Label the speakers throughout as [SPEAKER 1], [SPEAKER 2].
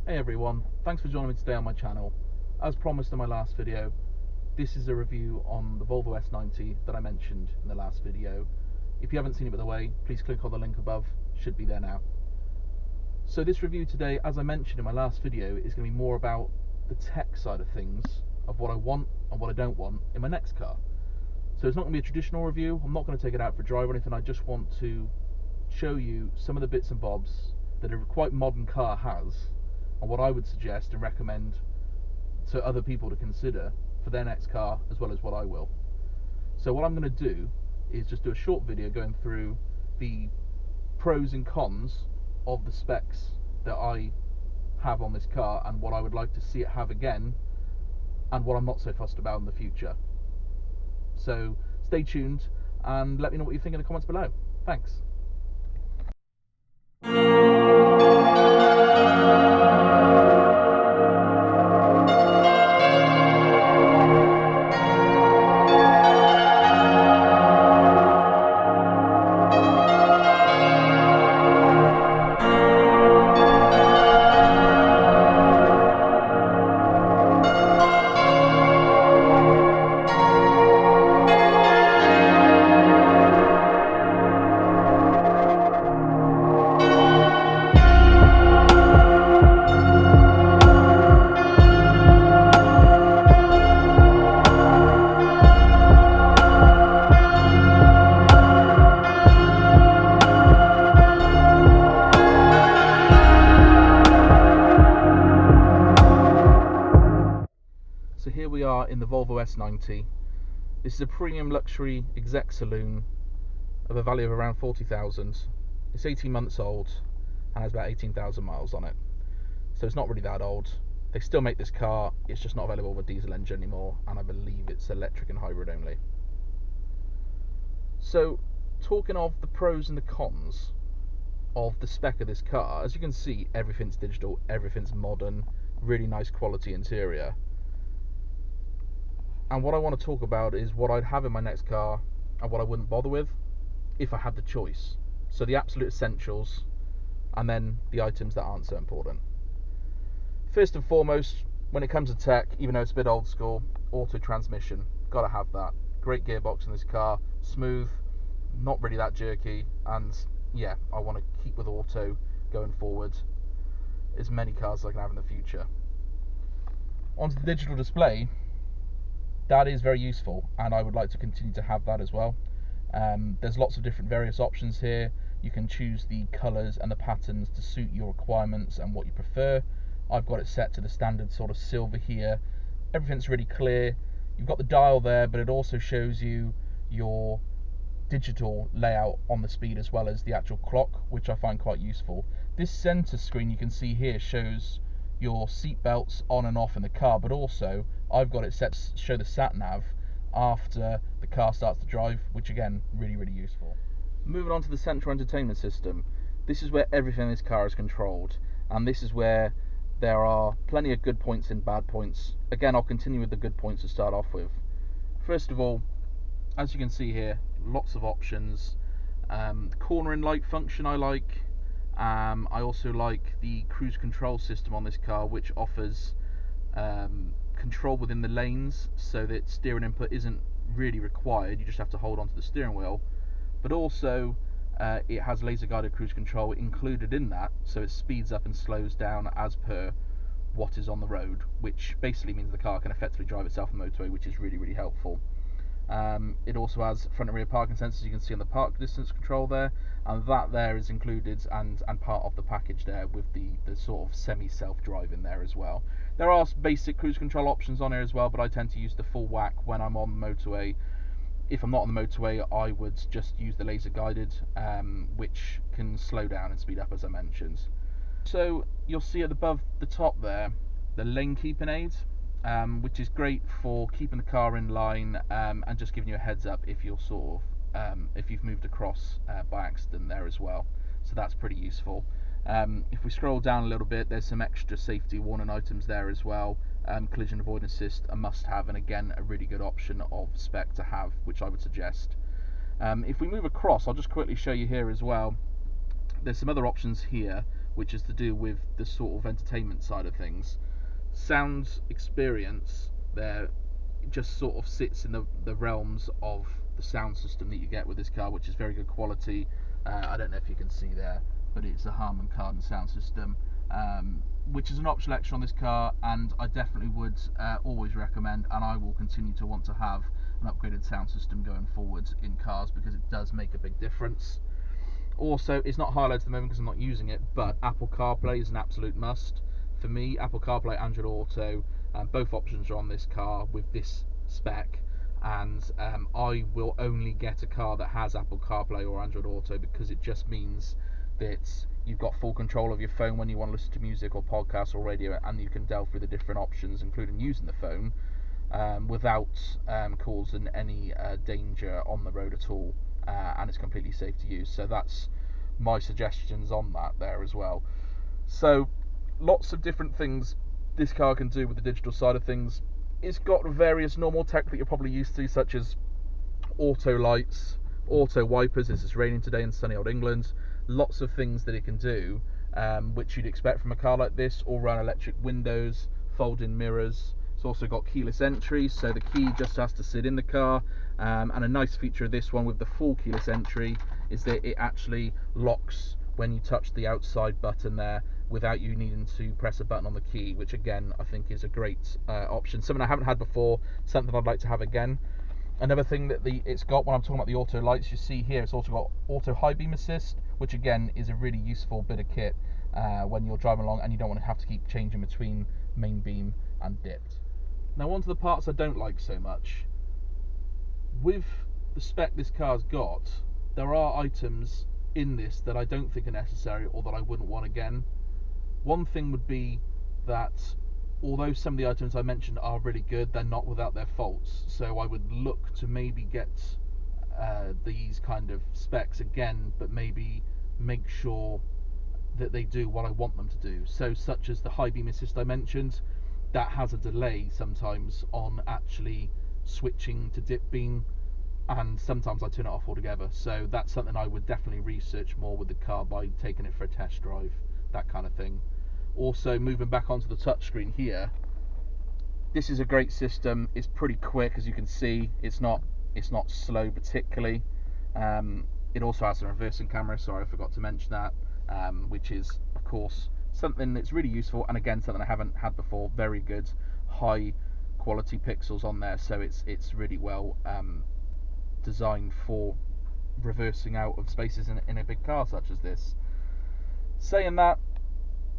[SPEAKER 1] Hey everyone, thanks for joining me today on my channel. As promised in my last video, this is a review on the Volvo S90 that I mentioned in the last video. If you haven't seen it by the way, please click on the link above, should be there now. So this review today, as I mentioned in my last video, is going to be more about the tech side of things, of what I want and what I don't want in my next car. So it's not going to be a traditional review, I'm not going to take it out for a drive or anything, I just want to show you some of the bits and bobs that a quite modern car has, and what I would suggest and recommend to other people to consider for their next car, as well as what I will. So what I'm going to do is just do a short video going through the pros and cons of the specs that I have on this car, and what I would like to see it have again, and what I'm not so fussed about in the future. So stay tuned and let me know what you think in the comments below. Thanks. So here we are in the Volvo S90. This is a premium luxury exec saloon of a value of around 40,000. It's 18 months old and has about 18,000 miles on it. So it's not really that old. They still make this car, it's just not available with a diesel engine anymore, and I believe it's electric and hybrid only. So talking of the pros and the cons of the spec of this car, as you can see, everything's digital, everything's modern, really nice quality interior. And what I want to talk about is what I'd have in my next car and what I wouldn't bother with if I had the choice. So the absolute essentials, and then the items that aren't so important. First and foremost, when it comes to tech, even though it's a bit old school, auto transmission, gotta have that. Great gearbox in this car, smooth, not really that jerky, and yeah, I want to keep with auto going forward, as many cars as I can have in the future. Onto the digital display, that is very useful, and I would like to continue to have that as well. There's lots of different various options here. You can choose the colours and the patterns to suit your requirements and what you prefer. I've got it set to the standard sort of silver here. Everything's really clear. You've got the dial there, but it also shows you your digital layout on the speed as well as the actual clock, which I find quite useful. This centre screen you can see here shows your seat belts on and off in the car, but also I've got it set to show the sat nav after the car starts to drive, which again, really useful. Moving on to the central entertainment system, this is where everything in this car is controlled, and this is where there are plenty of good points and bad points. Again, I'll continue with the good points to start off with. First of all, as you can see here, lots of options. The cornering light function I like. I also like the cruise control system on this car, which offers control within the lanes, so that steering input isn't really required, you just have to hold onto the steering wheel. But also it has laser guided cruise control included in that, so it speeds up and slows down as per what is on the road, which basically means the car can effectively drive itself on the motorway, which is really helpful. It also has front and rear parking sensors, you can see on the park distance control there, and that there is included and part of the package there, with the sort of semi-self driving there as well. There are basic cruise control options on here as well, but I tend to use the full whack when I'm on the motorway. If I'm not on the motorway, I would just use the laser guided, which can slow down and speed up, as I mentioned. So you'll see at above the top there, the lane keeping aid, which is great for keeping the car in line, and just giving you a heads up if you're sort of if you've moved across by accident there as well. So that's pretty useful. If we scroll down a little bit, there's some extra safety warning items there as well. Collision avoidance assist, a must-have, and again a really good option of spec to have, which I would suggest. If we move across, I'll just quickly show you here as well. There's some other options here which is to do with the sort of entertainment side of things. Sound experience there just sort of sits in the realms of the sound system that you get with this car, which is very good quality. I don't know if you can see there, but it's a Harman Kardon sound system, which is an optional extra on this car, and I definitely would always recommend, and I will continue to want to have an upgraded sound system going forward in cars, because it does make a big difference. Also, it's not highlighted at the moment because I'm not using it, but Apple CarPlay is an absolute must. For me, Apple CarPlay, Android Auto, both options are on this car with this spec, and I will only get a car that has Apple CarPlay or Android Auto, because it just means that you've got full control of your phone when you want to listen to music or podcasts or radio, and you can delve through the different options, including using the phone, without causing any danger on the road at all, and it's completely safe to use. So that's my suggestions on that there as well. So lots of different things this car can do with the digital side of things. It's got various normal tech that you're probably used to, such as auto lights, auto wipers, as it's raining today in sunny old England. Lots of things that it can do, which you'd expect from a car like this, all round electric windows, fold-in mirrors. It's also got keyless entry, so the key just has to sit in the car, and a nice feature of this one with the full keyless entry is that it actually locks when you touch the outside button there, without you needing to press a button on the key, which again I think is a great option, something I haven't had before, something I'd like to have again. Another thing that it's got, when I'm talking about the auto lights, you see here it's also got auto high beam assist, which again is a really useful bit of kit when you're driving along and you don't want to have to keep changing between main beam and dipped. Now on to the parts I don't like so much. With the spec this car's got, there are items in this that I don't think are necessary or that I wouldn't want again. One thing would be that although some of the items I mentioned are really good, they're not without their faults. So I would look to maybe get these kind of specs again, but maybe make sure that they do what I want them to do. So such as the high beam assist I mentioned, that has a delay sometimes on actually switching to dip beam, and sometimes I turn it off altogether. So that's something I would definitely research more with the car by taking it for a test drive, that kind of thing. Also, moving back onto the touchscreen here, this is a great system. It's pretty quick, as you can see. It's not slow particularly. It also has a reversing camera, sorry I forgot to mention that, which is of course something that's really useful, and again something I haven't had before. Very good high quality pixels on there, so it's really well designed for reversing out of spaces in a big car such as this. Saying that,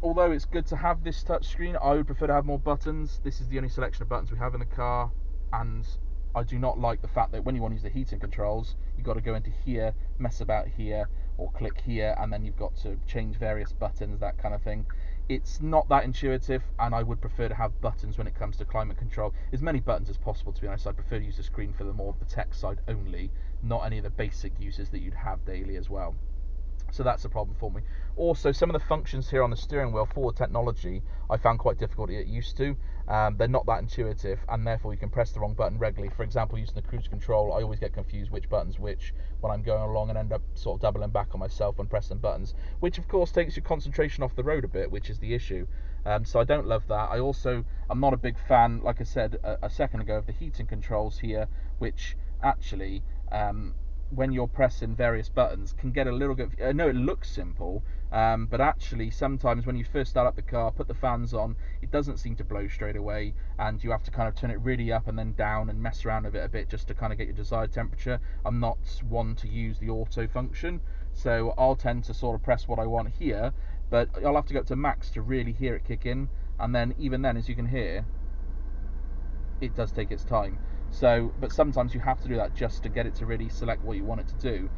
[SPEAKER 1] although it's good to have this touchscreen, I would prefer to have more buttons. This is the only selection of buttons we have in the car, and I do not like the fact that when you want to use the heating controls, you've got to go into here, mess about here, or click here, and then you've got to change various buttons, that kind of thing. It's not that intuitive, and I would prefer to have buttons when it comes to climate control. As many buttons as possible, to be honest. I prefer to use the screen for the more the tech side only, not any of the basic uses that you'd have daily as well. So that's a problem for me. Also, some of the functions here on the steering wheel for the technology I found quite difficult to get used to. They're not that intuitive, and therefore you can press the wrong button regularly. For example, using the cruise control, I always get confused which button's which when I'm going along, and end up sort of doubling back on myself when pressing buttons, which of course takes your concentration off the road a bit, which is the issue. So I don't love that. I'm not a big fan, like I said a second ago, of the heating controls here, which actually when you're pressing various buttons can get a little bit, I know it looks simple, but actually sometimes when you first start up the car, put the fans on, it doesn't seem to blow straight away, and you have to kind of turn it really up and then down and mess around with it a bit just to kind of get your desired temperature. I'm not one to use the auto function, so I'll tend to sort of press what I want here, but I'll have to go up to max to really hear it kick in, and then even then, as you can hear, it does take its time. So, but sometimes you have to do that just to get it to really select what you want it to do.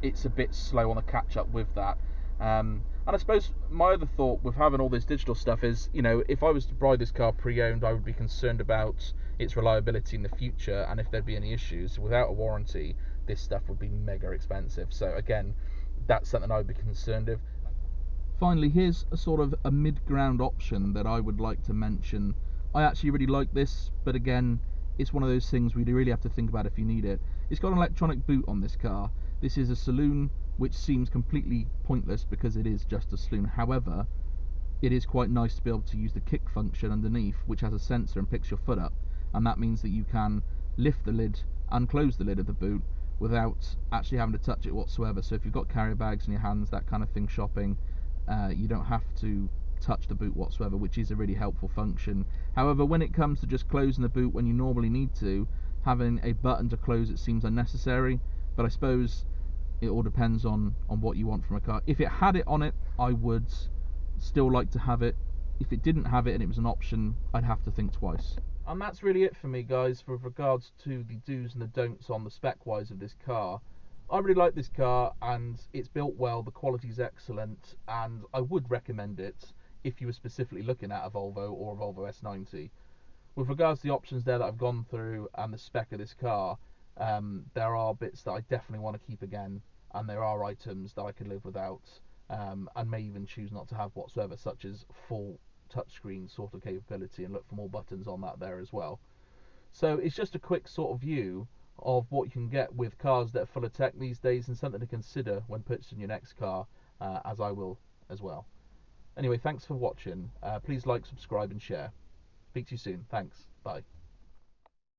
[SPEAKER 1] It's a bit slow on the catch up with that. And I suppose my other thought with having all this digital stuff is, you know, if I was to buy this car pre-owned, I would be concerned about its reliability in the future, and if there'd be any issues. Without a warranty, this stuff would be mega expensive. So again, that's something I would be concerned with. Finally, here's a sort of a mid-ground option that I would like to mention. I actually really like this, but again, it's one of those things where you really have to think about if you need it. It's got an electronic boot on this car. This is a saloon, which seems completely pointless because it is just a saloon. However, it is quite nice to be able to use the kick function underneath, which has a sensor and picks your foot up, and that means that you can lift the lid and close the lid of the boot without actually having to touch it whatsoever. So if you've got carrier bags in your hands, that kind of thing, shopping, you don't have to touch the boot whatsoever, which is a really helpful function. However, when it comes to just closing the boot when you normally need to, having a button to close it seems unnecessary. But I suppose it all depends on what you want from a car. If it had it on it, I would still like to have it. If it didn't have it and it was an option, I'd have to think twice. And that's really it for me, guys, with regards to the do's and the don'ts on the spec wise of this car. I really like this car, and it's built well, the quality's excellent, and I would recommend it if you were specifically looking at a Volvo or a Volvo S90. With regards to the options there that I've gone through and the spec of this car, there are bits that I definitely want to keep again, and there are items that I could live without, and may even choose not to have whatsoever, such as full touchscreen sort of capability, and look for more buttons on that there as well. So it's just a quick sort of view of what you can get with cars that are full of tech these days, and something to consider when purchasing your next car, as I will as well. Anyway, thanks for watching. Please like, subscribe and share. Speak to you soon. Thanks. Bye.